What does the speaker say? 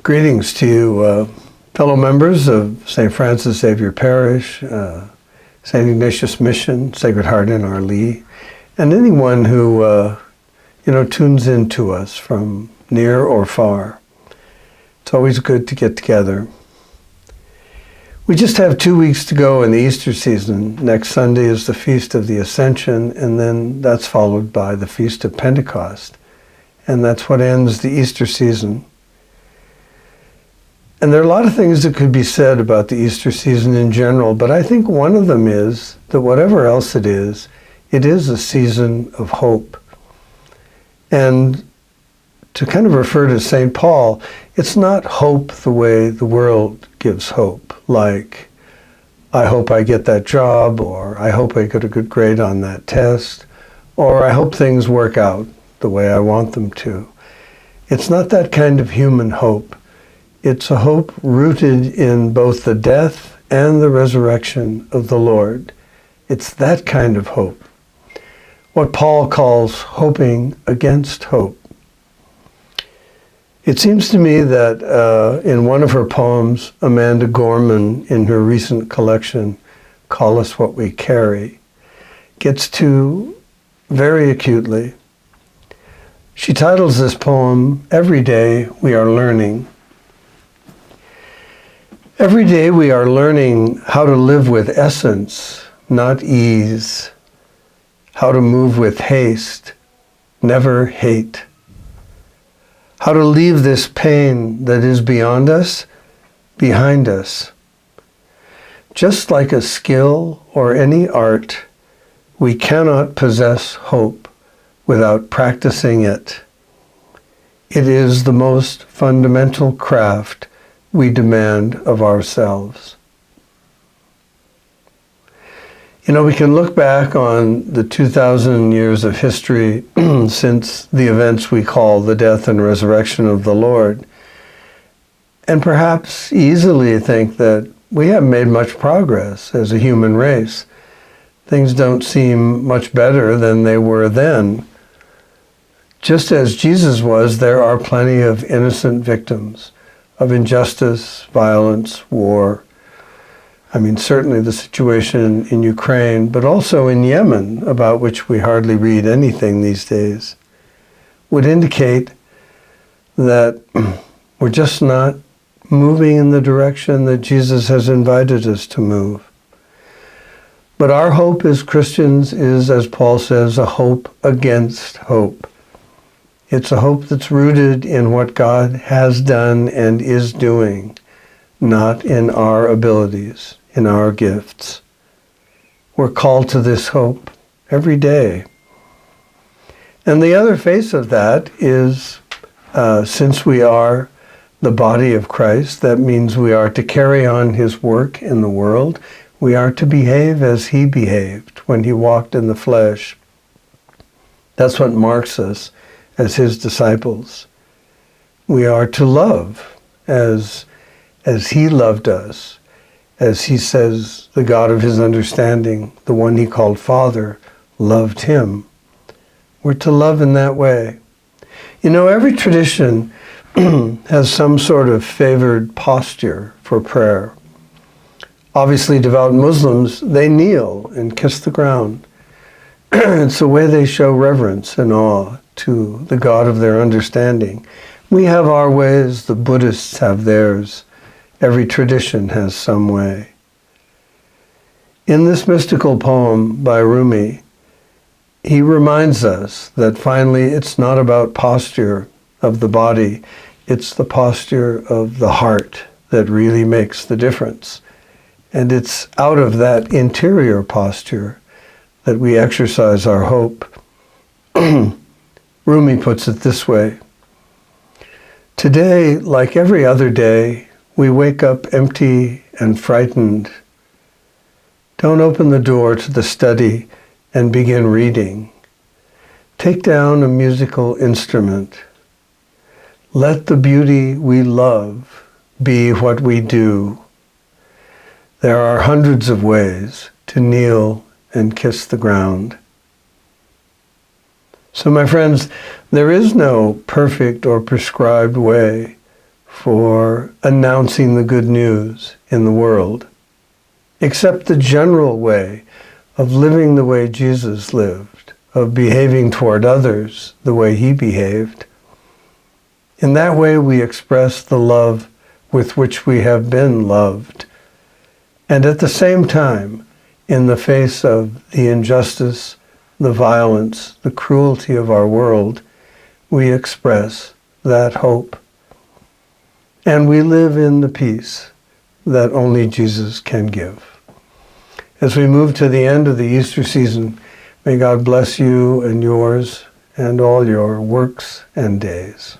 Greetings to you, fellow members of St. Francis Xavier Parish, St. Ignatius Mission, Sacred Heart in Our Lee, and anyone who, tunes in to us from near or far. It's always good to get together. We just have 2 weeks to go in the Easter season. Next Sunday is the Feast of the Ascension, and then that's followed by the Feast of Pentecost. And that's what ends the Easter season. And there are a lot of things that could be said about the Easter season in general, but I think one of them is that whatever else it is a season of hope. And to kind of refer to St. Paul, it's not hope the way the world gives hope, like, I hope I get that job, or I hope I get a good grade on that test, or I hope things work out the way I want them to. It's not that kind of human hope. It's a hope rooted in both the death and the resurrection of the Lord. It's that kind of hope. What Paul calls hoping against hope. It seems to me that in one of her poems, Amanda Gorman, in her recent collection, Call Us What We Carry, gets to very acutely. She titles this poem, Every Day We Are Learning. Every day we are learning how to live with essence, not ease, how to move with haste, never hate, how to leave this pain that is beyond us, behind us. Just like a skill or any art, we cannot possess hope without practicing it. It is the most fundamental craft we demand of ourselves. We can look back on the 2,000 years of history since the events we call the death and resurrection of the Lord, and perhaps easily think that we haven't made much progress as a human race. Things don't seem much better than they were then. Just as Jesus was, there are plenty of innocent victims of injustice, violence, war. Certainly the situation in Ukraine, but also in Yemen, about which we hardly read anything these days, would indicate that we're just not moving in the direction that Jesus has invited us to move. But our hope as Christians is, as Paul says, a hope against hope. It's a hope that's rooted in what God has done and is doing, not in our abilities, in our gifts. We're called to this hope every day. And the other face of that is, since we are the body of Christ, that means we are to carry on his work in the world. We are to behave as he behaved when he walked in the flesh. That's what marks us as his disciples. We are to love as he loved us, as he says the God of his understanding, the one he called Father, loved him. We're to love in that way. Every tradition has some sort of favored posture for prayer. Obviously, devout Muslims, they kneel and kiss the ground. It's the way they show reverence and awe to the God of their understanding. We have our ways, the Buddhists have theirs. Every tradition has some way. In this mystical poem by Rumi, he reminds us that finally it's not about posture of the body, it's the posture of the heart that really makes the difference. And it's out of that interior posture that we exercise our hope. Rumi puts it this way: today, like every other day, we wake up empty and frightened. Don't open the door to the study and begin reading. Take down a musical instrument. Let the beauty we love be what we do. There are hundreds of ways to kneel and kiss the ground. So my friends, there is no perfect or prescribed way for announcing the good news in the world, except the general way of living the way Jesus lived, of behaving toward others the way he behaved. In that way we express the love with which we have been loved. And at the same time, in the face of the injustice, the violence, the cruelty of our world, we express that hope. And we live in the peace that only Jesus can give. As we move to the end of the Easter season, may God bless you and yours and all your works and days.